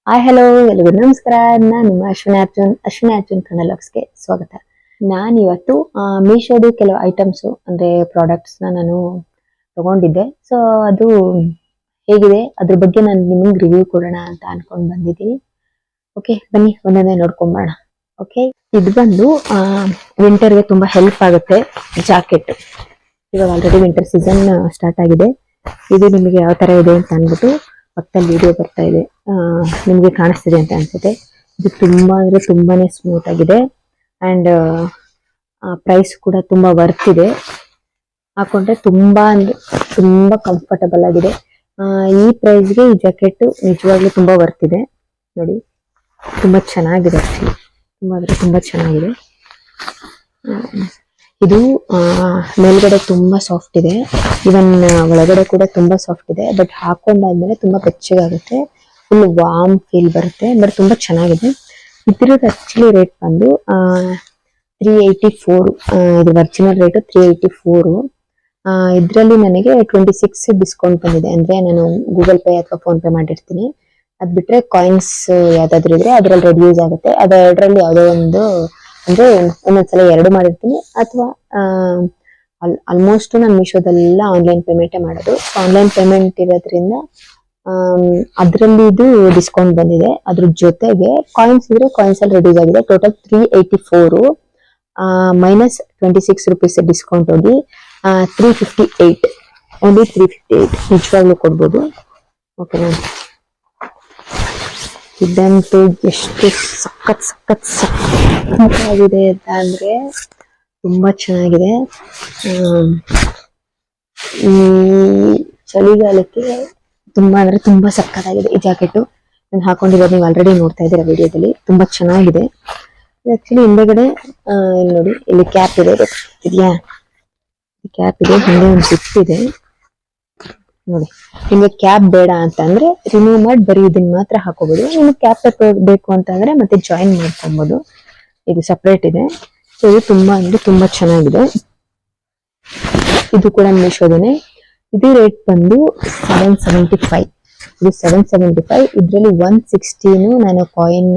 Hi hello ಎಲ್ರಿಗೂ ನಮಸ್ಕಾರ. ನಾನು ನಿಮ್ಮ ಅಶ್ವಿನಿ ಅರ್ಜುನ್ ಕನ್ನಡ ಸ್ವಾಗತ. ನಾನು ಇವತ್ತು ಮೀಶೋದು ಕೆಲವು ಐಟಮ್ಸ್ ಅಂದ್ರೆ ಪ್ರಾಡಕ್ಟ್ಸ್ ನಾನು ತಗೊಂಡಿದ್ದೆ. ಸೊ ಅದು ಹೇಗಿದೆ ಅದ್ರ ಬಗ್ಗೆ ನಾನು ನಿಮಗೆ ರಿವ್ಯೂ ಕೊಡೋಣ ಅಂತ ಅನ್ಕೊಂಡು ಬಂದಿದ್ದೀನಿ. ಓಕೆ, ಬನ್ನಿ ಒಂದೊಂದೇ ನೋಡ್ಕೊಂಬೋಣ. ಓಕೆ, ಇದು ಬಂದು ವಿಂಟರ್ಗೆ ತುಂಬಾ ಹೆಲ್ಪ್ ಆಗುತ್ತೆ ಜಾಕೆಟ್. ಇವಾಗ ಆಲ್ರೆಡಿ ವಿಂಟರ್ ಸೀಸನ್ ಸ್ಟಾರ್ಟ್ ಆಗಿದೆ. ಇದು ನಿಮಗೆ ಯಾವ ತರ ಇದೆ ಅಂತ ಅಂದ್ಬಿಟ್ಟು ಪಕ್ಕದಲ್ಲಿ ವಿಡಿಯೋ ಬರ್ತಾ ಇದೆ, ನಿಮಗೆ ಕಾಣಿಸ್ತಿದೆ ಅಂತ ಅನ್ಸುತ್ತೆ. ಇದು ತುಂಬಾ ಅಂದ್ರೆ ತುಂಬಾನೇ ಸ್ಮೂತ್ ಆಗಿದೆ ಅಂಡ್ ಪ್ರೈಸ್ ಕೂಡ ತುಂಬಾ ವರ್ತ್ ಇದೆ. ಹಾಕೊಂಡ್ರೆ ತುಂಬಾ ಅಂದ್ರೆ ತುಂಬಾ ಕಂಫರ್ಟಬಲ್ ಆಗಿದೆ. ಈ ಪ್ರೈಸ್ಗೆ ಈ ಜಾಕೆಟ್ ನಿಜವಾಗ್ಲೂ ತುಂಬಾ ವರ್ತ್ ಇದೆ. ನೋಡಿ, ತುಂಬಾ ಚೆನ್ನಾಗಿದೆ, ತುಂಬಾ ಅಂದ್ರೆ ತುಂಬಾ ಚೆನ್ನಾಗಿದೆ. ಇದು ಮೇಲ್ಗಡೆ ತುಂಬಾ ಸಾಫ್ಟ್ ಇದೆ, ಇವನ್ ಒಳಗಡೆ ಕೂಡ ತುಂಬಾ ಸಾಫ್ಟ್ ಇದೆ. ಬಟ್ ಹಾಕೊಂಡಾದ್ಮೇಲೆ ತುಂಬಾ ಬೆಚ್ಚಗಾಗುತ್ತೆ, ಫುಲ್ ವಾರ್ಮ್ ಫೀಲ್ ಬರುತ್ತೆ. ಬಟ್ ತುಂಬಾ ಚೆನ್ನಾಗಿದೆ. ಇದ್ರದ್ದು ಆಕ್ಚುಲಿ ರೇಟ್ ಬಂದು 384. ಇದು ಒರಿಜಿನಲ್ ರೇಟ್ 384. ಇದ್ರಲ್ಲಿ ನನಗೆ 26 ಡಿಸ್ಕೌಂಟ್ ಬಂದಿದೆ. ಅಂದ್ರೆ ನಾನು ಗೂಗಲ್ ಪೇ ಅಥವಾ ಫೋನ್ ಪೇ ಮಾಡಿರ್ತೀನಿ. ಅದ್ ಬಿಟ್ರೆ ಕಾಯಿನ್ಸ್ ಯಾವ್ದಾದ್ರು ಇದ್ರೆ ಅದ್ರಲ್ಲಿ ರೆಡ್ಯೂಸ್ ಆಗುತ್ತೆ. ಅದೆರಡರಲ್ಲಿ ಯಾವ್ದೋ ಒಂದು, ಅಂದ್ರೆ ಒಂದೊಂದ್ಸಲ 2 ಮಾಡಿರ್ತೀನಿ ಅಥವಾ ಆಲ್ಮೋಸ್ಟ್ ನಾನು ಮೀಶೋದೆಲ್ಲ ಆನ್ಲೈನ್ ಪೇಮೆಂಟ್ ಮಾಡೋದು. ಆನ್ಲೈನ್ ಪೇಮೆಂಟ್ ಇರೋದ್ರಿಂದ ಅದ್ರಲ್ಲಿ ಇದು ಡಿಸ್ಕೌಂಟ್ ಬಂದಿದೆ. ಅದ್ರ ಜೊತೆಗೆ ಕಾಯಿನ್ಸ್ ಇದ್ರೆ ಕಾಯಿನ್ಸ್ ಅಲ್ಲಿ ರೆಡ್ಯೂಸ್ ಆಗಿದೆ. ಟೋಟಲ್ 384 ಮೈನಸ್ 26 ರುಪೀಸ್ ಡಿಸ್ಕೌಂಟ್ ಹೋಗಿ 358, ಓನ್ಲಿ 358 ನಿಜವಾಗ್ಲೂ ಕೊಡ್ಬೋದು. ಓಕೆನಾ, ಇದಂತೂ ಎಷ್ಟು ಸಖತ್ತಾಗಿದೆ ಅಂತ ಅಂದ್ರೆ ತುಂಬಾ ಚೆನ್ನಾಗಿದೆ. ಈ ಚಳಿಗಾಲಕ್ಕೆ ತುಂಬಾ ಅಂದ್ರೆ ತುಂಬಾ ಸಖತ್ತಾಗಿದೆ ಈ ಜಾಕೆಟ್. ನಾನು ಹಾಕೊಂಡಿರೋದು ನೀವು ಆಲ್ರೆಡಿ ನೋಡ್ತಾ ಇದ್ದೀರಾ ವಿಡಿಯೋದಲ್ಲಿ. ತುಂಬಾ ಚೆನ್ನಾಗಿದೆ. ಆಕ್ಚುಲಿ ಹಿಂದೆಗಡೆ ನೋಡಿ, ಇಲ್ಲಿ ಕ್ಯಾಪ್ ಇದೆ, ಇದೆಯಾ? ಕ್ಯಾಪ್ ಇದೆ, ಹಿಂದೆ ಒಂದು ಜಿಪ್ ಇದೆ ನೋಡಿ. ನಿಮ್ಗೆ ಕ್ಯಾಪ್ ಬೇಡ ಅಂತ ಅಂದ್ರೆ ರಿಮೂವ್ ಮಾಡಿ ಬರೀ ಇದನ್ನ ಮಾತ್ರ ಹಾಕೋಬಹುದು. ನಿಮ್ಗೆ ಕ್ಯಾಪ್ ಬೇಕು ಅಂತಂದ್ರೆ ಮತ್ತೆ ಜಾಯಿನ್ ಮಾಡ್ಕೊಬಹುದು. ಇದು ಸಪರೇಟ್ ಇದೆ. ಸೊ ಇದು ತುಂಬಾ ಅಂದ್ರೆ ತುಂಬಾ ಚೆನ್ನಾಗಿದೆ. ಇದು ಕೂಡ ಮೀಶೋದೇನೆ. ಇದು ರೇಟ್ ಬಂದು 775. ಇದು 775. ಇದ್ರಲ್ಲಿ 116 ನಾನು ಕಾಯಿನ್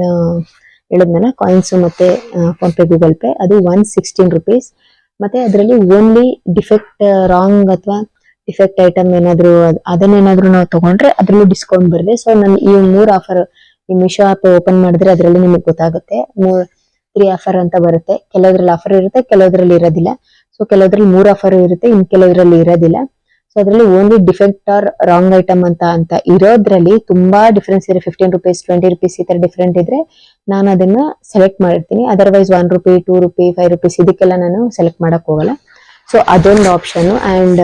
ಹೇಳಿದ್ನಲ್ಲ, ಕಾಯಿನ್ಸ್ ಮತ್ತೆ ಫೋನ್ ಪೇ ಗೂಗಲ್ ಪೇ, ಅದು 116 ರುಪೀಸ್. ಮತ್ತೆ ಅದರಲ್ಲಿ ಓನ್ಲಿ ಡಿಫೆಕ್ಟ್ ರಾಂಗ್ ಅಥವಾ ಡಿಫೆಕ್ಟ್ ಐಟಮ್ ಏನಾದ್ರು ಅದನ್ನೇನಾದ್ರೂ ನಾವು ತಗೊಂಡ್ರೆ ಅದ್ರಲ್ಲೂ ಡಿಸ್ಕೌಂಟ್ ಬರುತ್ತೆ. ಸೊ ನಾನು ಈ 3 ಆಫರ್ ಈ ಮೀಶೋ ಆಪ್ ಓಪನ್ ಮಾಡಿದ್ರೆ ಅದರಲ್ಲಿ ನಿಮಗೆ ಗೊತ್ತಾಗುತ್ತೆ. 3 ಆಫರ್ ಅಂತ ಬರುತ್ತೆ. ಕೆಲವದ್ರಲ್ಲಿ ಆಫರ್ ಇರುತ್ತೆ, ಕೆಲವದ್ರಲ್ಲಿ ಇರೋದಿಲ್ಲ. ಸೊ ಕೆಲವದ್ರಲ್ಲಿ 3 ಆಫರ್ ಇರುತ್ತೆ, ಇನ್ ಕೆಲವದ್ರಲ್ಲಿ ಇರೋದಿಲ್ಲ. ಸೊ ಅದ್ರಲ್ಲಿ only defect or wrong item ಅಂತ ಇರೋದ್ರಲ್ಲಿ ತುಂಬಾ ಡಿಫ್ರೆನ್ಸ್ ಇದೆ. 15 ರುಪೀಸ್, 20 ರುಪೀಸ್ ಈ ತರ ಡಿಫ್ರೆಂಟ್ ಇದ್ರೆ ನಾನು ಅದನ್ನ ಸೆಲೆಕ್ಟ್ ಮಾಡಿರ್ತೀನಿ. ಅದರ್ವೈಸ್ 1 ರೂಪಿ, 2 ರೂಪಿ, 5 ರುಪೀಸ್ ಇದಕ್ಕೆಲ್ಲ ನಾನು ಸೆಲೆಕ್ಟ್ ಮಾಡಕ್ ಹೋಗಲ್ಲ. ಸೊ ಅದೊಂದು ಆಪ್ಷನ್. ಅಂಡ್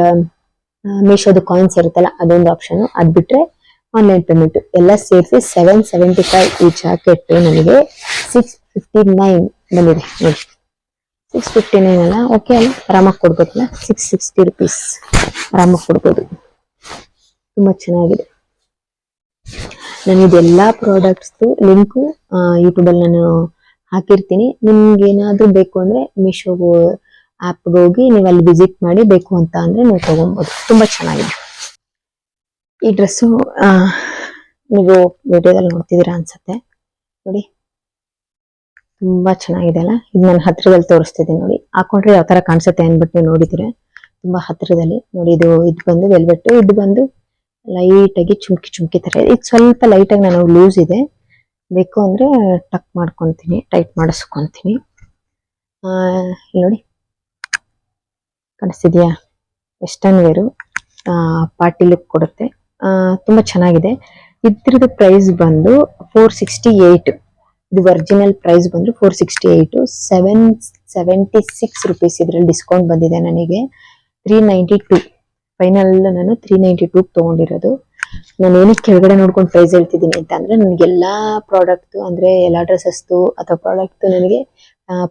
ಮೀಶೋದು ಕಾಯಿನ್ಸ್ ಇರುತ್ತಲ್ಲ, ಅದೊಂದು ಆಪ್ಷನ್. ಅದ್ ಬಿಟ್ರೆ ಆನ್ಲೈನ್ ಪೇಮೆಂಟ್ ಎಲ್ಲ ಸೇರಿಸಿ 775. ಈ ಜಾಕೆಟ್ ನನಗೆ 659 ಬಂದಿದೆ ನೋಡಿ. 659 ಅಲ್ಲ, ಓಕೆ ಅಲ್ಲ, ಆರಾಮಾಗಿ ಕೊಡ್ಬೋದಲ್ಲ. 660 ರುಪೀಸ್ ಆರಾಮಾಗಿ ಕೊಡ್ಬೋದು. ತುಂಬಾ ಚೆನ್ನಾಗಿದೆ. ನಾನು ಇದೆಲ್ಲಾ ಪ್ರಾಡಕ್ಟ್ಸ್ ಲಿಂಕು ಯೂಟ್ಯೂಬ್ ಅಲ್ಲಿ ನಾನು ಹಾಕಿರ್ತೀನಿ. ನಿಮ್ಗೆ ಏನಾದ್ರೂ ಬೇಕು ಅಂದ್ರೆ ಮೀಶೋ ಆಪ್ ಹೋಗಿ ನೀವು ಅಲ್ಲಿ ವಿಸಿಟ್ ಮಾಡಿ, ಬೇಕು ಅಂತ ಅಂದ್ರೆ ನೀವು ತಗೊಬಹುದು. ತುಂಬಾ ಚೆನ್ನಾಗಿದೆ. ಈ ಡ್ರೆಸ್ಸು ನೀವು ವಿಡಿಯೋದಲ್ಲಿ ನೋಡ್ತಿದ್ದೀರಾ ಅನ್ಸುತ್ತೆ ನೋಡಿ. ತುಂಬಾ ಚೆನ್ನಾಗಿದೆ ಅಲ್ಲ. ಇದು ನಾನು ಹತ್ರದಲ್ಲಿ ತೋರಿಸ್ತಿದ್ದೀನಿ ನೋಡಿ. ಹಾಕೊಂಡ್ರೆ ಯಾವ ತರ ಕಾಣಿಸುತ್ತೆ ಅನ್ಬಿಟ್ಟು ನೀವು ನೋಡಿದ್ರೆ ತುಂಬಾ ಹತ್ರದಲ್ಲಿ ನೋಡಿ. ಇದು ಬಂದು ವೆಲ್ವೆಟ್. ಇದು ಬಂದು ಲೈಟ್ ಆಗಿ ಚುಮ್ಕಿ ತರ ಇದೆ. ಇದು ಸ್ವಲ್ಪ ಲೈಟ್ ಆಗಿ ನಾನು ಲೂಸ್ ಇದೆ. ಬೇಕು ಅಂದ್ರೆ ಟಕ್ ಮಾಡ್ಕೊಂತೀನಿ, ಟೈಟ್ ಮಾಡಿಸ್ಕೊಂತೀನಿ. ನೋಡಿ, ಕಾಣಿಸ್ತಿದ್ಯಾ? ವೆಸ್ಟರ್ನ್ ವೇರು, ಪಾರ್ಟಿ ಲುಕ್ ಕೊಡುತ್ತೆ. ತುಂಬಾ ಚೆನ್ನಾಗಿದೆ. ಇದ್ರದ್ದು ಪ್ರೈಸ್ ಬಂದು 468. ಇದು ಒರಿಜಿನಲ್ ಪ್ರೈಸ್ ಬಂದು 468. 776 ರುಪೀಸ್ ಇದ್ರಲ್ಲಿ ಡಿಸ್ಕೌಂಟ್ ಬಂದಿದೆ ನನಗೆ. 392 ಫೈನಲ್. ನಾನು 392 ತಗೊಂಡಿರೋದು. ನಾನು ಏನಕ್ಕೆ ಕೆಳಗಡೆ ನೋಡ್ಕೊಂಡು ಪ್ರೈಸ್ ಹೇಳ್ತಿದ್ದೀನಿ ಅಂತ ಅಂದ್ರೆ, ನನಗೆಲ್ಲಾ ಪ್ರಾಡಕ್ಟ್ ಅಂದ್ರೆ ಎಲ್ಲಾ ಡ್ರೆಸ್ಸಸ್ದು ಅಥವಾ ಪ್ರಾಡಕ್ಟ್ ನನಗೆ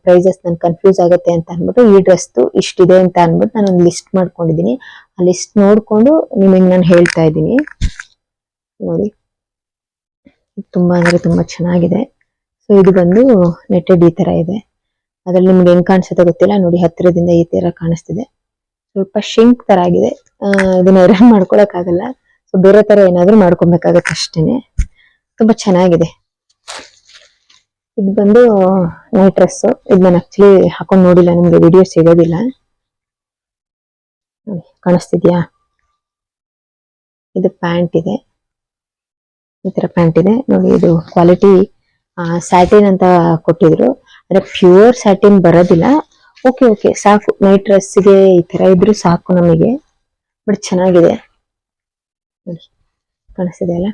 ಪ್ರೈಸಸ್ ನನ್ ಕನ್ಫ್ಯೂಸ್ ಆಗುತ್ತೆ ಅಂತ ಅನ್ಬಿಟ್ಟು ಈ ಡ್ರೆಸ್ದು ಇಷ್ಟಿದೆ ಅಂತ ಅನ್ಬಿಟ್ಟು ನಾನು ಒಂದು ಲಿಸ್ಟ್ ಮಾಡ್ಕೊಂಡಿದ್ದೀನಿ. ಆ ಲಿಸ್ಟ್ ನೋಡ್ಕೊಂಡು ನಿಮಗೆ ನಾನು ಹೇಳ್ತಾ ಇದ್ದೀನಿ ನೋಡಿ. ತುಂಬಾ ಅಂದ್ರೆ ತುಂಬಾ ಚೆನ್ನಾಗಿದೆ. ಸೊ ಇದು ಬಂದು ನೆಟ್ಟೆಡ್ ಈ ತರ ಇದೆ. ಅದ್ರಲ್ಲಿ ನಿಮ್ಗೆ ಹೆಂಗ್ ಕಾಣಿಸುತ್ತೆ ಗೊತ್ತಿಲ್ಲ ನೋಡಿ. ಹತ್ತಿರದಿಂದ ಈ ತರ ಕಾಣಿಸ್ತಿದೆ. ಸ್ವಲ್ಪ ಶಿಂಕ್ ತರ ಆಗಿದೆ. ಇದನ್ನ ಐರನ್ ಮಾಡ್ಕೊಳಕ್ ಆಗಲ್ಲ. ಸೊ ಬೇರೆ ತರ ಏನಾದ್ರೂ ಮಾಡ್ಕೊಬೇಕಾಗತ್ತೆ ಅಷ್ಟೇನೆ. ತುಂಬಾ ಚೆನ್ನಾಗಿದೆ. ಇದು ಬಂದು ನೈಟ್ ಡ್ರೆಸ್. ಇದು ನಾನು ಆಕ್ಚುಲಿ ಹಾಕೊಂಡ್ ನೋಡಿಲ್ಲ, ನಿಮ್ಗೆ ವಿಡಿಯೋ ಸಿಗೋದಿಲ್ಲ. ಕಾಣಿಸ್ತಿದ್ಯಾ? ಇದು ಪ್ಯಾಂಟ್ ಇದೆ, ಈ ತರ ಪ್ಯಾಂಟ್ ಇದೆ ನೋಡಿ. ಇದು ಕ್ವಾಲಿಟಿ ಸ್ಯಾಟಿನ್ ಅಂತ ಕೊಟ್ಟಿದ್ರು, ಅಂದ್ರೆ ಪ್ಯೂರ್ ಸ್ಯಾಟಿನ್ ಬರೋದಿಲ್ಲ. ಓಕೆ ಓಕೆ ಸಾಕು, ನೈಟ್ ಡ್ರೆಸ್ಗೆ ಈ ತರ ಇದ್ರು ಸಾಕು ನಮಗೆ. ಬಟ್ ಚೆನ್ನಾಗಿದೆ ನೋಡಿ, ಕಾಣಿಸ್ತಿದೆ ಅಲ್ಲ.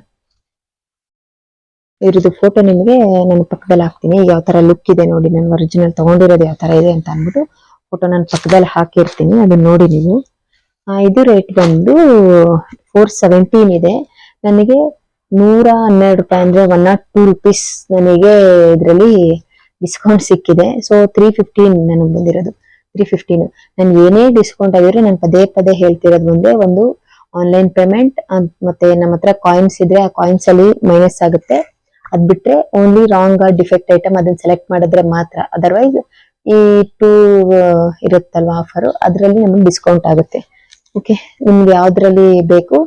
ಇದ್ರದ್ದು ಫೋಟೋ ನಿಮಗೆ ನಾನು ಪಕ್ಕದಲ್ಲಿ ಹಾಕ್ತೀನಿ. ಯಾವ ತರ ಲುಕ್ ಇದೆ ನೋಡಿ, ನಾನು ಒರಿಜಿನಲ್ ತಗೊಂಡಿರೋದು ಯಾವ ತರ ಇದೆ ಅಂತ ಅಂದ್ಬಿಟ್ಟು ಫೋಟೋ ನಾನು ಪಕ್ಕದಲ್ಲಿ ಹಾಕಿರ್ತೀನಿ, ಅದನ್ನ ನೋಡಿ ನೀವು. ಇದು ರೇಟ್ ಬಂದು 417 ಇದೆ. ನನಗೆ 112 ರೂಪಾಯಿ, ಅಂದ್ರೆ 102 rupees ನನಗೆ ಇದರಲ್ಲಿ ಡಿಸ್ಕೌಂಟ್ ಸಿಕ್ಕಿದೆ. ಸೊ 315 ನನಗೆ ಬಂದಿರೋದು, 315. ನಾನು ಏನೇ ಡಿಸ್ಕೌಂಟ್ ಆಗಿದ್ರೆ ನಾನು ಪದೇ ಪದೇ ಹೇಳ್ತಿರೋದು ಒಂದೇ, ಒಂದು ಆನ್ಲೈನ್ ಪೇಮೆಂಟ್ ಮತ್ತೆ ನಮ್ಮ ಹತ್ರ ಕಾಯಿನ್ಸ್ ಇದ್ರೆ ಆ ಕಾಯಿನ್ಸ್ ಅಲ್ಲಿ ಮೈನಸ್ ಆಗುತ್ತೆ. ಅದ್ ಬಿಟ್ರೆ ಓನ್ಲಿ ರಾಂಗ್ ಡಿಫೆಕ್ಟ್ ಐಟಮ್ ಅದನ್ನ ಸೆಲೆಕ್ಟ್ ಮಾಡಿದ್ರೆ ಮಾತ್ರ. ಅದರ್ವೈಸ್ ಈ 2 ಇರುತ್ತಲ್ವಾ ಆಫರ್, ಅದರಲ್ಲಿ ನಮಗೆ ಡಿಸ್ಕೌಂಟ್ ಆಗುತ್ತೆ. ಓಕೆ, ನಿಮ್ಗೆ ಯಾವ್ದ್ರಲ್ಲಿ ಬೇಕು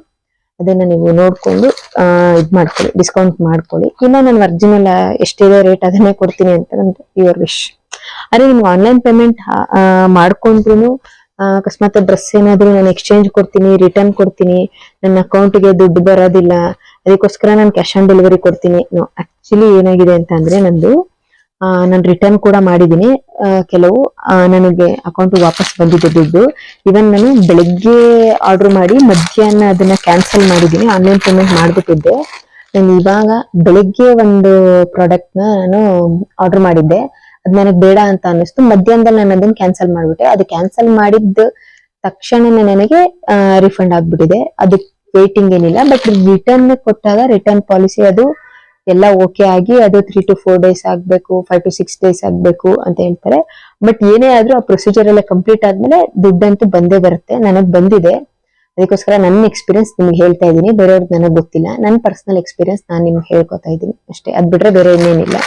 ಅದನ್ನ ನೀವು ನೋಡ್ಕೊಂಡು ಇದ್ ಮಾಡ್ಕೊಳ್ಳಿ, ಡಿಸ್ಕೌಂಟ್ ಮಾಡ್ಕೊಳ್ಳಿ. ಇಲ್ಲ ನಾನು ಒರಿಜಿನಲ್ ಎಷ್ಟಿದೆ ರೇಟ್ ಅದನ್ನೇ ಕೊಡ್ತೀನಿ ಅಂತ ನಮ್ದು ಯುವರ್ ವಿಶ್. ಅದೇ ನಿಮ್ಗೆ ಆನ್ಲೈನ್ ಪೇಮೆಂಟ್ ಮಾಡ್ಕೊಂಡ್ರು ಅಕಸ್ಮಾತ್ ಡ್ರೆಸ್ ಏನಾದ್ರು ನಾನು ಎಕ್ಸ್ಚೇಂಜ್ ಕೊಡ್ತೀನಿ, ರಿಟರ್ನ್ ಕೊಡ್ತೀನಿ, ನನ್ನ ಅಕೌಂಟ್ಗೆ ದುಡ್ಡು ಬರೋದಿಲ್ಲ, ಅದಕ್ಕೋಸ್ಕರ ನಾನು ಕ್ಯಾಶ್ ಆನ್ ಡೆಲಿವರಿ ಕೊಡ್ತೀನಿ. ಆಕ್ಚುಲಿ ಏನಾಗಿದೆ ಅಂತ ಅಂದ್ರೆ ನಾನು ರಿಟರ್ನ್ ಕೂಡ ಮಾಡಿದೀನಿ. ಕೆಲವು ನನಗೆ ಅಕೌಂಟ್ ವಾಪಸ್ ಬಂದಿದೆ ದುಡ್ಡು. ಇವನ್ ನಾನು ಬೆಳಿಗ್ಗೆ ಆರ್ಡರ್ ಮಾಡಿ ಮಧ್ಯಾಹ್ನ ಅದನ್ನ ಕ್ಯಾನ್ಸಲ್ ಮಾಡಿದೀನಿ, ಆನ್ಲೈನ್ ಪೇಮೆಂಟ್ ಮಾಡ್ಬಿಟ್ಟಿದ್ದೆ. ನಾನು ಇವಾಗ ಬೆಳಿಗ್ಗೆ ಒಂದು ಪ್ರಾಡಕ್ಟ್ ನಾನು ಆರ್ಡರ್ ಮಾಡಿದ್ದೆ, ಅದ್ ನನಗೆ ಬೇಡ ಅಂತ ಅನ್ನಿಸ್ತು. ಮಧ್ಯಾಹ್ನದಲ್ಲಿ ನಾನು ಅದನ್ನ ಕ್ಯಾನ್ಸಲ್ ಮಾಡ್ಬಿಟ್ಟೆ. ಅದು ಕ್ಯಾನ್ಸಲ್ ಮಾಡಿದ್ದ ತಕ್ಷಣನೇ ನನಗೆ ರಿಫಂಡ್ ಆಗ್ಬಿಟ್ಟಿದೆ. ಅದಕ್ಕೆ ವೇಟಿಂಗ್ ಏನಿಲ್ಲ. ಬಟ್ ರಿಟರ್ನ್ ಕೊಟ್ಟಾಗ ರಿಟರ್ನ್ ಪಾಲಿಸಿ ಅದು ಎಲ್ಲ ಓಕೆ ಆಗಿ ಅದು 3 to 4 days ಆಗ್ಬೇಕು, 5 to 6 days ಆಗ್ಬೇಕು ಅಂತ ಹೇಳ್ತಾರೆ. ಬಟ್ ಏನೇ ಆದ್ರೂ ಆ ಪ್ರೊಸೀಜರ್ ಎಲ್ಲ ಕಂಪ್ಲೀಟ್ ಆದ್ಮೇಲೆ ದುಡ್ಡಂತೂ ಬಂದೇ ಬರುತ್ತೆ. ನನಗ್ ಬಂದಿದೆ, ಅದಕ್ಕೋಸ್ಕರ ನನ್ನ ಎಕ್ಸ್ಪೀರಿಯನ್ಸ್ ನಿಮ್ಗೆ ಹೇಳ್ತಾ ಇದ್ದೀನಿ. ಬೇರೆಯವ್ರದ್ದು ನನಗೆ ಗೊತ್ತಿಲ್ಲ, ನನ್ನ ಪರ್ಸನಲ್ ಎಕ್ಸ್ಪೀರಿಯನ್ಸ್ ನಾನು ನಿಮ್ಗೆ ಹೇಳ್ಕೊತಾ ಇದ್ದೀನಿ ಅಷ್ಟೇ. ಅದ್ ಬಿಟ್ರೆ ಬೇರೆ ಇನ್ನೇನಿಲ್ಲ.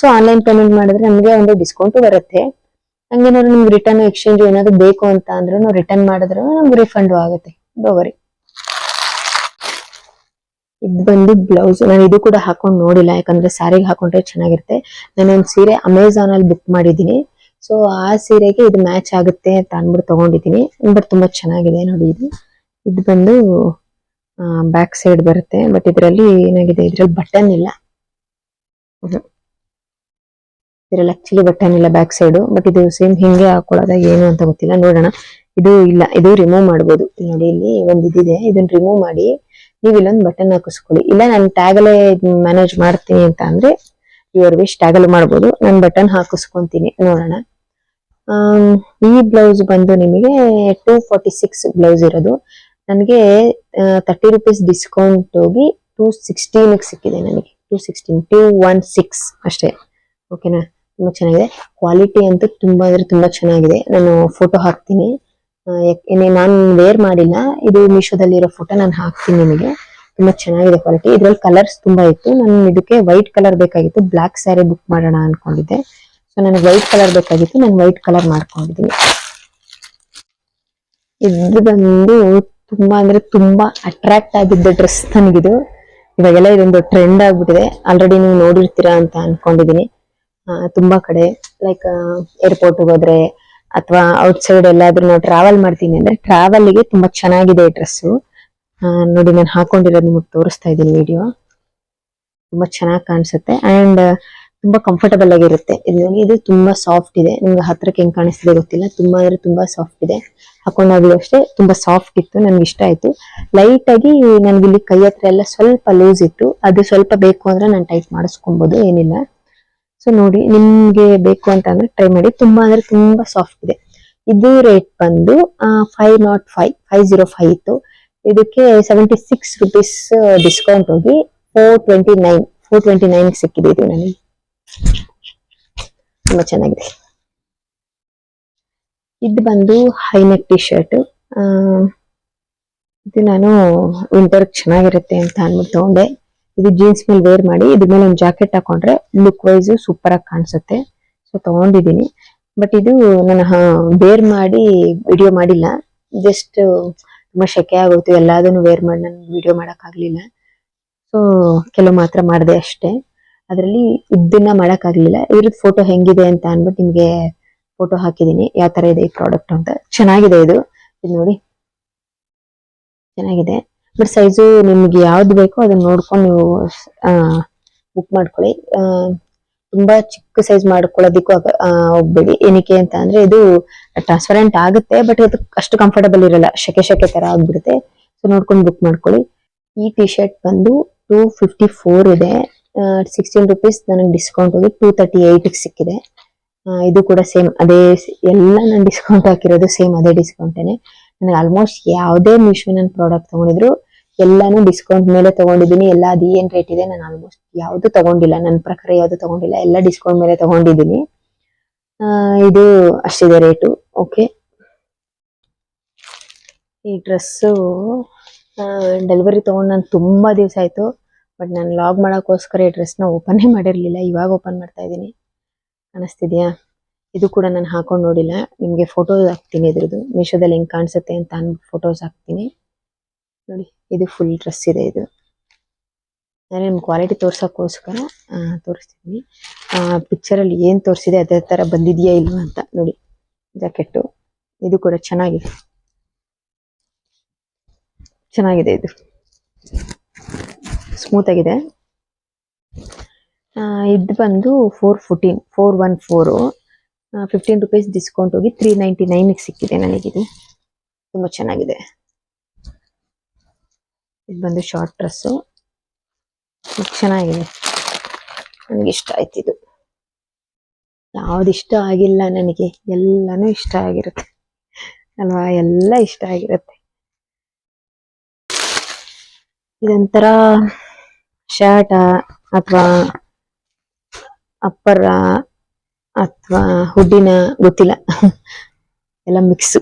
ಸೊ ಆನ್ಲೈನ್ ಪೇಮೆಂಟ್ ಮಾಡಿದ್ರೆ ನಮಗೆ ಒಂದು ಡಿಸ್ಕೌಂಟ್ ಬರುತ್ತೆ. ಹಂಗೇನಾದ್ರು ನಿಮ್ಗೆ ರಿಟರ್ನ್ ಎಕ್ಸ್ಚೇಂಜ್ ಏನಾದ್ರು ಬೇಕು ಅಂತ ಅಂದ್ರೆ ನಾವು ರಿಟರ್ನ್ ಮಾಡಿದ್ರೆ ನಮ್ಗೆ ರಿಫಂಡ್ ಆಗುತ್ತೆ. ಡೋವರಿ. ಇದು ಬಂದು ಬ್ಲೌಸ್. ನಾನು ಇದು ಕೂಡ ಹಾಕೊಂಡ್ ನೋಡಿಲ್ಲ, ಯಾಕಂದ್ರೆ ಸ್ಯಾರಿಗೆ ಹಾಕೊಂಡ್ರೆ ಚೆನ್ನಾಗಿರುತ್ತೆ. ನಾನೊಂದು ಸೀರೆ ಅಮೆಝಾನ್ ಅಲ್ಲಿ ಬುಕ್ ಮಾಡಿದೀನಿ. ಸೊ ಆ ಸೀರೆಗೆ ಇದು ಮ್ಯಾಚ್ ಆಗುತ್ತೆ ಅಂತ ಅನ್ಬಿಟ್ಟು ತಗೊಂಡಿದ್ದೀನಿ. ಬಟ್ ತುಂಬಾ ಚೆನ್ನಾಗಿದೆ ನೋಡಿ. ಇದು ಬಂದು ಬ್ಯಾಕ್ ಸೈಡ್ ಬರುತ್ತೆ. ಬಟ್ ಇದರಲ್ಲಿ ಏನಾಗಿದೆ, ಇದ್ರಲ್ಲಿ ಬಟನ್ ಇಲ್ಲ. ಇದ್ರಲ್ಲಿ ಆಕ್ಚುಲಿ ಬಟನ್ ಇಲ್ಲ ಬ್ಯಾಕ್ ಸೈಡ್. ಬಟ್ ಇದು ಸೇಮ್ ಹಿಂಗೆ ಹಾಕೊಳ್ಳೋದ ಏನು ಅಂತ ಗೊತ್ತಿಲ್ಲ, ನೋಡೋಣ. ಇದು ಇಲ್ಲ, ಇದು ರಿಮೂವ್ ಮಾಡ್ಬೋದು ನೋಡಿ. ಇಲ್ಲಿ ಒಂದು ಇದಿದೆ, ಇದನ್ನ ರಿಮೂವ್ ಮಾಡಿ ನೀವು ಇಲ್ಲೊಂದು ಬಟನ್ ಹಾಕಿಸ್ಕೊಳ್ಳಿ. ಇಲ್ಲ ನಾನು ಟ್ಯಾಗಲ್ಲೇ ಮ್ಯಾನೇಜ್ ಮಾಡ್ತೀನಿ ಅಂತ ಅಂದ್ರೆ ಯುವರ್ ವಿಶ್, ಟ್ಯಾಗಲ್ ಮಾಡ್ಬೋದು. ನಾನು ಬಟನ್ ಹಾಕಿಸ್ಕೊಂತೀನಿ, ನೋಡೋಣ. ಈ ಬ್ಲೌಸ್ ಬಂದು ನಿಮಗೆ 246 ಬ್ಲೌಸ್ ಇರೋದು. ನನಗೆ 30 rupees ಡಿಸ್ಕೌಂಟ್ ಹೋಗಿ 216 ಸಿಕ್ಕಿದೆ ನನಗೆ. 216 ಅಷ್ಟೇ. ಓಕೆನಾ, ತುಂಬಾ ಚೆನ್ನಾಗಿದೆ. ಕ್ವಾಲಿಟಿ ಅಂತೂ ತುಂಬಾ ಅಂದ್ರೆ ತುಂಬಾ ಚೆನ್ನಾಗಿದೆ. ನಾನು ಫೋಟೋ ಹಾಕ್ತೀನಿ, ನಾನು ವೇರ್ ಮಾಡಿಲ್ಲ. ಇದು ಮೀಶೋದಲ್ಲಿ ಇರೋ ಫೋಟೋ ನಾನು ಹಾಕ್ತೀನಿ ನಿಮಗೆ. ತುಂಬಾ ಚೆನ್ನಾಗಿದೆ ಕ್ವಾಲಿಟಿ. ಇದ್ರಲ್ಲಿ ಕಲರ್ಸ್ ತುಂಬಾ ಇತ್ತು. ನಾನು ಇದಕ್ಕೆ ವೈಟ್ ಕಲರ್ ಬೇಕಾಗಿತ್ತು, ಬ್ಲಾಕ್ ಸ್ಯಾರಿ ಬುಕ್ ಮಾಡೋಣ ಅನ್ಕೊಂಡಿದ್ದೆ. ಸೊ ನನಗೆ ವೈಟ್ ಕಲರ್ ಬೇಕಾಗಿತ್ತು, ನಾನು ವೈಟ್ ಕಲರ್ ಮಾಡ್ಕೊಂಡಿದ್ದೀನಿ. ಇದು ಬಂದು ತುಂಬಾ ಅಂದ್ರೆ ತುಂಬಾ ಅಟ್ರಾಕ್ಟ್ ಆಗಿದ್ದ ಡ್ರೆಸ್ ನನಗಿದು. ಇವಾಗೆಲ್ಲ ಇದೊಂದು ಟ್ರೆಂಡ್ ಆಗ್ಬಿಟ್ಟಿದೆ, ಆಲ್ರೆಡಿ ನೀವು ನೋಡಿರ್ತೀರಾ ಅಂತ ಅನ್ಕೊಂಡಿದೀನಿ. ತುಂಬಾ ಕಡೆ ಲೈಕ್ ಏರ್ಪೋರ್ಟ್ ಹೋದ್ರೆ ಅಥವಾ ಔಟ್ಸೈಡ್ ಎಲ್ಲಾದ್ರೂ ನಾವು ಟ್ರಾವೆಲ್ ಮಾಡ್ತೀನಿ ಅಂದ್ರೆ ಟ್ರಾವೆಲ್ಗೆ ತುಂಬಾ ಚೆನ್ನಾಗಿದೆ ಈ ಡ್ರೆಸ್. ನೋಡಿ, ನಾನು ಹಾಕೊಂಡಿರೋದು ನಿಮಗೆ ತೋರಿಸ್ತಾ ಇದ್ದೀನಿ ವಿಡಿಯೋ. ತುಂಬಾ ಚೆನ್ನಾಗಿ ಕಾಣಿಸುತ್ತೆ ಅಂಡ್ ತುಂಬಾ ಕಂಫರ್ಟಬಲ್ ಆಗಿರುತ್ತೆ. ಇದು ತುಂಬಾ ಸಾಫ್ಟ್ ಇದೆ. ನಿಮ್ಗೆ ಹತ್ರಕ್ಕೆ ಹೆಂಗ್ ಕಾಣಿಸ್ತಿದೆ ಗೊತ್ತಿಲ್ಲ, ತುಂಬಾ ಅಂದ್ರೆ ತುಂಬಾ ಸಾಫ್ಟ್ ಇದೆ. ಹಾಕೊಂಡಾಗ್ಲೂ ಅಷ್ಟೇ ತುಂಬಾ ಸಾಫ್ಟ್ ಇತ್ತು, ನನ್ಗೆ ಇಷ್ಟ ಆಯ್ತು. ಲೈಟ್ ಆಗಿ ನನ್ಗೆ ಇಲ್ಲಿ ಕೈ ಹತ್ರ ಎಲ್ಲ ಸ್ವಲ್ಪ ಲೂಸ್ ಇತ್ತು, ಅದು ಸ್ವಲ್ಪ ಬೇಕು ಅಂದ್ರೆ ನಾನು ಟೈಟ್ ಮಾಡಿಸ್ಕೊಬಹುದು, ಏನಿಲ್ಲ. ಸೊ ನೋಡಿ, ನಿಮ್ಗೆ ಬೇಕು ಅಂತ ಅಂದ್ರೆ ಟ್ರೈ ಮಾಡಿ. ತುಂಬಾ ಅಂದ್ರೆ ತುಂಬಾ ಸಾಫ್ಟ್ ಇದೆ. ಇದು ರೇಟ್ ಬಂದು 505 ಇತ್ತು. ಇದಕ್ಕೆ 76 rupees ಡಿಸ್ಕೌಂಟ್ ಹೋಗಿ 429 ಸಿಕ್ಕಿದೆ. ಇದು ನನಗೆ ತುಂಬಾ ಚೆನ್ನಾಗಿದೆ. ಇದು ಬಂದು ಹೈನೆಕ್ ಟಿ ಶರ್ಟ್. ಇದು ನಾನು ವಿಂಟರ್ ಚೆನ್ನಾಗಿರುತ್ತೆ ಅಂತ ಅಂದ್ಬಿಟ್ಟು ತಗೊಂಡೆ. ಇದು ಜೀನ್ಸ್ ಮೇಲೆ ವೇರ್ ಮಾಡಿ ಇದ್ರ ಮೇಲೆ ಒಂದು ಜಾಕೆಟ್ ಹಾಕೊಂಡ್ರೆ ಲುಕ್ ವೈಸ್ ಸೂಪರ್ ಆಗಿ ಕಾಣಿಸುತ್ತೆ. ಸೊ ತಗೊಂಡಿದ್ದೀನಿ. ಬಟ್ ಇದು ನಾನು ವೇರ್ ಮಾಡಿ ವಿಡಿಯೋ ಮಾಡಿಲ್ಲ. ಜಸ್ಟ್ ತುಂಬಾ ಶೆಕೆ ಆಗೋಯ್ತು, ಎಲ್ಲದನ್ನು ವೇರ್ ಮಾಡಿ ನಾನು ವಿಡಿಯೋ ಮಾಡಕ್ ಆಗ್ಲಿಲ್ಲ. ಸೊ ಕೆಲವು ಮಾತ್ರ ಮಾಡಿದೆ ಅಷ್ಟೇ. ಅದರಲ್ಲಿ ಇದನ್ನ ಮಾಡಕ್ಕಾಗ್ಲಿಲ್ಲ. ಇದ್ರದ್ದು ಫೋಟೋ ಹೆಂಗಿದೆ ಅಂತ ಅನ್ಬಿಟ್ಟು ನಿಮ್ಗೆ ಫೋಟೋ ಹಾಕಿದೀನಿ, ಯಾವ ತರ ಇದೆ ಈ ಪ್ರಾಡಕ್ಟ್ ಅಂತ. ಚೆನ್ನಾಗಿದೆ ಇದು ನೋಡಿ, ಚೆನ್ನಾಗಿದೆ. ಬಟ್ ಸೈಜು ನಿಮ್ಗೆ ಯಾವ್ದು ಬೇಕೋ ಅದನ್ನ ನೋಡ್ಕೊಂಡು ನೀವು ಬುಕ್ ಮಾಡ್ಕೊಳ್ಳಿ. ತುಂಬಾ ಚಿಕ್ಕ ಸೈಜ್ ಮಾಡ್ಕೊಳ್ಳೋದಿಕ್ಕೂ ಹೋಗ್ಬೇಡಿ. ಏನಕ್ಕೆ ಅಂತ ಅಂದ್ರೆ ಇದು ಟ್ರಾನ್ಸ್ಪರೆಂಟ್ ಆಗುತ್ತೆ, ಬಟ್ ಅದು ಅಷ್ಟು ಕಂಫರ್ಟಬಲ್ ಇರಲ್ಲ, ಶೆಕೆ ತರ ಆಗ್ಬಿಡುತ್ತೆ. ಸೊ ನೋಡ್ಕೊಂಡು ಬುಕ್ ಮಾಡ್ಕೊಳ್ಳಿ. ಈ ಟಿ ಶರ್ಟ್ ಬಂದು 254 ಇದೆ. 16 ರುಪೀಸ್ ನನಗೆ ಡಿಸ್ಕೌಂಟ್ ಹೋಗಿ 238 ಸಿಕ್ಕಿದೆ. ಇದು ಕೂಡ ಸೇಮ್ ಅದೇ, ಎಲ್ಲ ನಾನು ಡಿಸ್ಕೌಂಟ್ ಹಾಕಿರೋದು ಸೇಮ್ ಅದೇ ಡಿಸ್ಕೌಂಟೇನೆ. ನನಗೆ ಆಲ್ಮೋಸ್ಟ್ ಯಾವುದೇ ಮೀಶೋ ನನ್ನ ಪ್ರಾಡಕ್ಟ್ ತಗೊಂಡಿದ್ರು ಎಲ್ಲಾನು ಡಿಸ್ಕೌಂಟ್ ಮೇಲೆ ತಗೊಂಡಿದ್ದೀನಿ. ಎಲ್ಲ ಅದು ಏನ್ ರೇಟ್ ಇದೆ ನಾನು ಆಲ್ಮೋಸ್ಟ್ ಯಾವ್ದು ತಗೊಂಡಿಲ್ಲ, ನನ್ನ ಪ್ರಕಾರ ಯಾವ್ದು ತಗೊಂಡಿಲ್ಲ, ಎಲ್ಲ ಡಿಸ್ಕೌಂಟ್ ಮೇಲೆ ತಗೊಂಡಿದ್ದೀನಿ. ಇದು ಅಷ್ಟಿದೆ ರೇಟು. ಓಕೆ, ಈ ಡ್ರೆಸ್ಸು ಡೆಲಿವರಿ ತಗೊಂಡು ನಾನು ತುಂಬಾ ದಿವಸ ಆಯ್ತು. ಬಟ್ ನಾನು ಲಾಗ್ ಮಾಡೋಕ್ಕೋಸ್ಕರ ಈ ಡ್ರೆಸ್ನ ಓಪನ್ನೇ ಮಾಡಿರ್ಲಿಲ್ಲ, ಇವಾಗ ಓಪನ್ ಮಾಡ್ತಾ ಇದ್ದೀನಿ. ಕಾಣಿಸ್ತಿದ್ಯಾ? ಇದು ಕೂಡ ನಾನು ಹಾಕೊಂಡು ನೋಡಿಲ್ಲ. ನಿಮ್ಗೆ ಫೋಟೋಸ್ ಹಾಕ್ತೀನಿ ಇದ್ರದ್ದು, ಮೀಶೋದಲ್ಲಿ ಹೆಂಗ್ ಕಾಣಿಸುತ್ತೆ ಅಂತ ಅಂದ್ಬಿಟ್ಟು ಫೋಟೋಸ್ ಹಾಕ್ತೀನಿ ನೋಡಿ. ಇದು ಫುಲ್ ಡ್ರೆಸ್ ಇದೆ. ಇದು ನಾನು ನಿಮ್ಗೆ ಕ್ವಾಲಿಟಿ ತೋರ್ಸಕ್ಕೋಸ್ಕರ ತೋರಿಸ್ತಿದ್ದೀನಿ. ಪಿಕ್ಚರಲ್ಲಿ ಏನ್ ತೋರಿಸಿದೆ ಅದೇ ತರ ಬಂದಿದ್ಯಾ ಇಲ್ವಾ ಅಂತ ನೋಡಿ. ಜಾಕೆಟ್ಟು ಇದು ಕೂಡ ಚೆನ್ನಾಗಿದೆ, ಚೆನ್ನಾಗಿದೆ. ಇದು ಸ್ಮೂತ್ ಆಗಿದೆ. ಇದು ಬಂದು 414 15 ರುಪೀಸ್ ಡಿಸ್ಕೌಂಟ್ ಹೋಗಿ 399 ಸಿಕ್ಕಿದೆ ನನಗಿದು. ತುಂಬಾ ಚೆನ್ನಾಗಿದೆ. ಇದು ಬಂದು ಶಾರ್ಟ್ ಡ್ರೆಸ್ಸು, ಚೆನ್ನಾಗಿದೆ, ನನಗೆ ಇಷ್ಟ ಆಯ್ತು. ಇದು ಯಾವ್ದು ಇಷ್ಟ ಆಗಿಲ್ಲ ನನಗೆ, ಎಲ್ಲಾನು ಇಷ್ಟ ಆಗಿರುತ್ತೆ ಅಲ್ವಾ, ಎಲ್ಲ ಇಷ್ಟ ಆಗಿರುತ್ತೆ. ಇದೊಂಥರ ಶರ್ಟ್ ಅಥವಾ ಅಪ್ಪರ ಅಥವಾ ಹುಡ್ಡಿನ ಗೊತ್ತಿಲ್ಲ, ಎಲ್ಲ ಮಿಕ್ಸ್.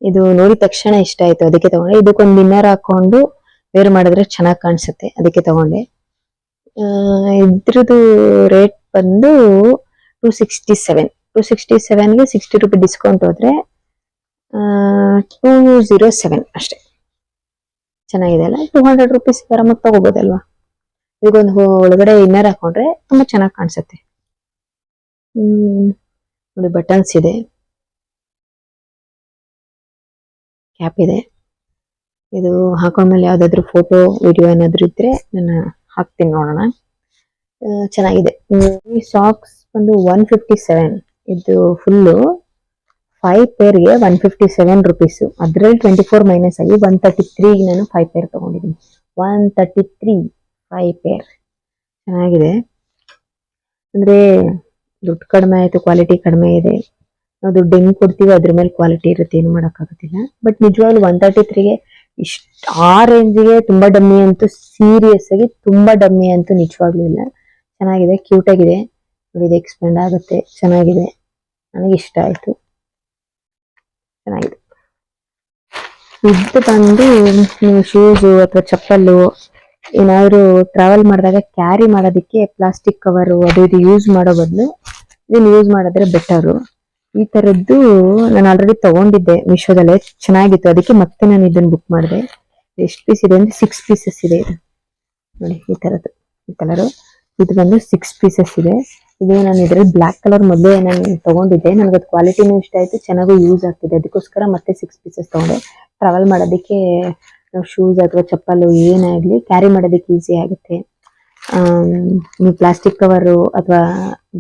ಇದು ನೋಡಿದ ತಕ್ಷಣ ಇಷ್ಟ ಆಯ್ತು, ಅದಕ್ಕೆ ತಗೊಂಡೆ. ಇದಕ್ಕೊಂದು ಇನ್ನರ್ ಹಾಕೊಂಡು ವೇರ್ ಮಾಡಿದ್ರೆ ಚೆನ್ನಾಗಿ ಕಾಣಿಸುತ್ತೆ, ಅದಕ್ಕೆ ತಗೊಂಡೆ. ಇದ್ರದ್ದು ರೇಟ್ ಬಂದು 267ಗೆ 60 ರೂಪಾಯಿ ಡಿಸ್ಕೌಂಟ್ ಹೋದ್ರೆ 207 ಅಷ್ಟೇ. ಚೆನ್ನಾಗಿದೆ ಅಲ್ಲ, 200 ರುಪೀಸ್ ಆರಾಮಾಗಿ ತಗೋಬೋದಲ್ವಾ. ಇದಕ್ಕೊಂದು ಒಳಗಡೆ ಇನ್ನರ್ ಹಾಕೊಂಡ್ರೆ ತುಂಬಾ ಚೆನ್ನಾಗಿ ಕಾಣಿಸುತ್ತೆ. ನೋಡಿ, ಬಟನ್ಸ್ ಇದೆ, ಕ್ಯಾಪ್ ಇದೆ. ಇದು ಹಾಕೊಂಡ್ಮೇಲೆ ಯಾವ್ದಾದ್ರು ಫೋಟೋ ವಿಡಿಯೋ ಏನಾದ್ರು ಇದ್ರೆ ನಾನು ಹಾಕ್ತೀನಿ, ನೋಡೋಣ. ಚೆನ್ನಾಗಿದೆ. ಈ ಸಾಕ್ಸ್ ಬಂದು 157. ಇದು ಫುಲ್ಲು 5 ಪೇರ್ಗೆ 157 ರುಪೀಸ್. ಅದ್ರಲ್ಲಿ 24 ಮೈನಸ್ ಆಗಿ 133 ನಾನು 5 ಪೇರ್ ತಗೊಂಡಿದ್ದೀನಿ. 133 5 ಪೇರ್. ಚೆನ್ನಾಗಿದೆ. ಅಂದ್ರೆ ದುಡ್ಡು ಕಡಿಮೆ ಆಯ್ತು, ಕ್ವಾಲಿಟಿ ಕಡಿಮೆ ಇದೆ. ನಾವು ದುಡ್ಡು ಹೆಂಗ್ ಕೊಡ್ತೀವಿ ಅದ್ರ ಮೇಲೆ ಕ್ವಾಲಿಟಿ ಇರುತ್ತೆ, ಏನು ಮಾಡೋಕ್ಕಾಗೋದಿಲ್ಲ. ಬಟ್ ನಿಜವಾಗ್ಲೂ 133ಗೆ ಇಷ್ಟ ಆ ರೇಂಜಿಗೆ ತುಂಬಾ ಡಮ್ಮಿ ಅಂತೂ, ಸೀರಿಯಸ್ ಆಗಿ ತುಂಬಾ ಡಮ್ಮಿ ಅಂತೂ ನಿಜವಾಗ್ಲೂ ಇಲ್ಲ. ಚೆನ್ನಾಗಿದೆ, ಕ್ಯೂಟ್ ಆಗಿದೆ. ನೋಡಿ, ಇದು ಎಕ್ಸ್ಪೆಂಡ್ ಆಗುತ್ತೆ, ಚೆನ್ನಾಗಿದೆ, ನನಗೆ ಇಷ್ಟ ಆಯ್ತು, ಚೆನ್ನಾಗಿದೆ. ಇದು ಬಂದು ನೀವು ಶೂಸು ಅಥವಾ ಚಪ್ಪಲು ಏನಾದ್ರು ಟ್ರಾವೆಲ್ ಮಾಡಿದಾಗ ಕ್ಯಾರಿ ಮಾಡೋದಕ್ಕೆ ಪ್ಲಾಸ್ಟಿಕ್ ಕವರು ಅದು ಇದು ಯೂಸ್ ಮಾಡೋ ಬದಲು ಇದನ್ನ ಯೂಸ್ ಮಾಡಿದ್ರೆ ಬೆಟರು. ಈ ತರದ್ದು ನಾನು ಆಲ್ರೆಡಿ ತಗೊಂಡಿದ್ದೆ ಮೀಶೋದಲ್ಲೇ, ಚೆನ್ನಾಗಿತ್ತು, ಅದಕ್ಕೆ ಮತ್ತೆ ನಾನು ಇದನ್ನ ಬುಕ್ ಮಾಡಿದೆ. ಎಷ್ಟು ಪೀಸ್ ಇದೆ ಅಂದ್ರೆ 6 ಪೀಸಸ್ ಇದೆ. ಇದು ನೋಡಿ, ಈ ತರದ್ದು, ಈ ಕಲರು. ಇದು ಬಂದು 6 ಪೀಸಸ್ ಇದೆ. ಇದು ನಾನು ಇದ್ರಲ್ಲಿ ಬ್ಲಾಕ್ ಕಲರ್ ಮೊದಲೇ ನಾನು ತಗೊಂಡಿದ್ದೆ, ನನಗೆ ಅದು ಕ್ವಾಲಿಟಿನೂ ಇಷ್ಟ ಆಯ್ತು, ಚೆನ್ನಾಗೂ ಯೂಸ್ ಆಗ್ತಿದೆ, ಅದಕ್ಕೋಸ್ಕರ ಮತ್ತೆ 6 ಪೀಸಸ್ ತಗೊಂಡೆ. ಟ್ರಾವೆಲ್ ಮಾಡೋದಕ್ಕೆ ನಾವು ಶೂಸ್ ಅಥವಾ ಚಪ್ಪಲು ಏನೇ ಆಗಲಿ ಕ್ಯಾರಿ ಮಾಡೋದಕ್ಕೆ ಈಸಿ ಆಗುತ್ತೆ. ನೀವು ಪ್ಲಾಸ್ಟಿಕ್ ಕವರು ಅಥವಾ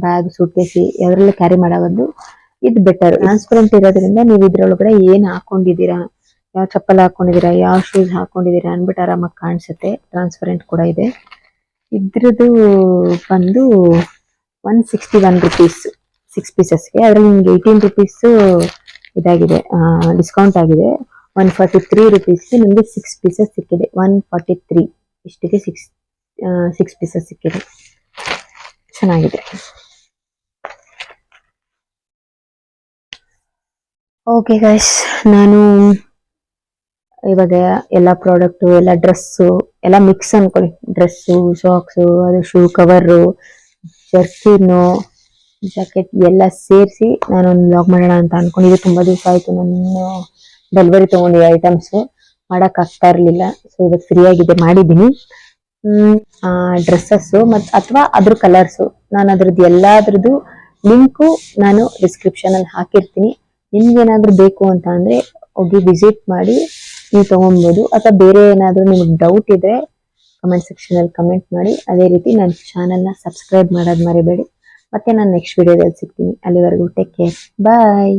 ಬ್ಯಾಗ್, ಸೂಟ್ ಕೇಸಿ ಯಾವ್ದ್ರಲ್ಲೂ ಕ್ಯಾರಿ ಮಾಡೋದು ಇದು ಬೆಟರ್. ಟ್ರಾನ್ಸ್ಪರೆಂಟ್ ಇರೋದ್ರಿಂದ ನೀವು ಇದ್ರೊಳಗಡೆ ಏನ್ ಹಾಕೊಂಡಿದ್ದೀರಾ, ಯಾವ ಚಪ್ಪಲ್ ಹಾಕೊಂಡಿದ್ದೀರಾ, ಯಾವ ಶೂಸ್ ಹಾಕೊಂಡಿದ್ದೀರಾ ಅನ್ಬಿಟ್ಟು ಆರಾಮಾಗಿ ಕಾಣಿಸುತ್ತೆ. ಟ್ರಾನ್ಸ್ಪರೆಂಟ್ ಕೂಡ ಇದೆ. ಇದ್ರದ್ದು ಬಂದು 161 ರುಪೀಸ್ 6 ಪೀಸಸ್ಗೆ. ಅದ್ರಲ್ಲಿ ನಿಮ್ಗೆ 18 ರುಪೀಸ್ ಇದಾಗಿದೆ, ಡಿಸ್ಕೌಂಟ್ ಆಗಿದೆ. 143 ರುಪೀಸ್ಗೆ ನಿಮ್ಗೆ 6 ಪೀಸಸ್ ಸಿಕ್ಕಿದೆ. 143 ಇಷ್ಟಿಗೆ 6 ಪೀಸಸ್ ಸಿಕ್ಕಿದೆ, ಚೆನ್ನಾಗಿದೆ. ಓಕೆ ಗೈಸ್, ನಾನು ಇವಾಗ ಎಲ್ಲ ಪ್ರಾಡಕ್ಟು, ಎಲ್ಲ ಡ್ರೆಸ್ಸು ಎಲ್ಲ ಮಿಕ್ಸ್ ಅನ್ಕೊಳ್ಳಿ. ಡ್ರೆಸ್ಸು, ಸಾಕ್ಸು, ಅದು ಶೂ ಕವರು, ಜರ್ಕಿನು, ಜಾಕೆಟ್ ಎಲ್ಲ ಸೇರಿಸಿ ನಾನೊಂದು ವ್ಲಾಗ್ ಮಾಡೋಣ ಅಂತ ಅನ್ಕೊಂಡಿದ್ದೆ. ತುಂಬಾ ದಿವಸ ಆಯ್ತು ನಾನು ಡೆಲಿವರಿ ತಗೊಂಡಿದ್ದೆ, ಐಟಮ್ಸ್ ಮಾಡಕ್ ಆಗ್ತಾ ಇರ್ಲಿಲ್ಲ. ಸೊ ಇವತ್ತು ಫ್ರೀ ಆಗಿದೆ, ಮಾಡಿದ್ದೀನಿ. ಡ್ರೆಸ್ಸಸ್ ಅಥವಾ ಅದ್ರ ಕಲರ್ಸ್ ನಾನು ಅದ್ರದ್ದು ಎಲ್ಲಾದ್ರದ್ದು ಲಿಂಕು ನಾನು ಡಿಸ್ಕ್ರಿಪ್ಷನ್ ಅಲ್ಲಿ ಹಾಕಿರ್ತೀನಿ. ನಿಮ್ಗೆ ಏನಾದ್ರು ಬೇಕು ಅಂತ ಅಂದ್ರೆ ಹೋಗಿ ವಿಸಿಟ್ ಮಾಡಿ ನೀವು ತಗೊಬಹುದು. ಅಥವಾ ಬೇರೆ ಏನಾದ್ರು ನಿಮ್ಗೆ ಡೌಟ್ ಇದ್ರೆ ಕಮೆಂಟ್ ಸೆಕ್ಷನ್ ಅಲ್ಲಿ ಕಮೆಂಟ್ ಮಾಡಿ. ಅದೇ ರೀತಿ ನನ್ನ ಚಾನೆಲ್ ನ ಸಬ್ಸ್ಕ್ರೈಬ್ ಮಾಡೋದ್ ಮರಿಬೇಡಿ. ಮತ್ತೆ ನಾನು ನೆಕ್ಸ್ಟ್ ವಿಡಿಯೋದಲ್ಲಿ ಸಿಗ್ತೀನಿ. ಅಲ್ಲಿವರೆಗೂ ಟೇಕ್ ಕೇರ್, ಬಾಯ್.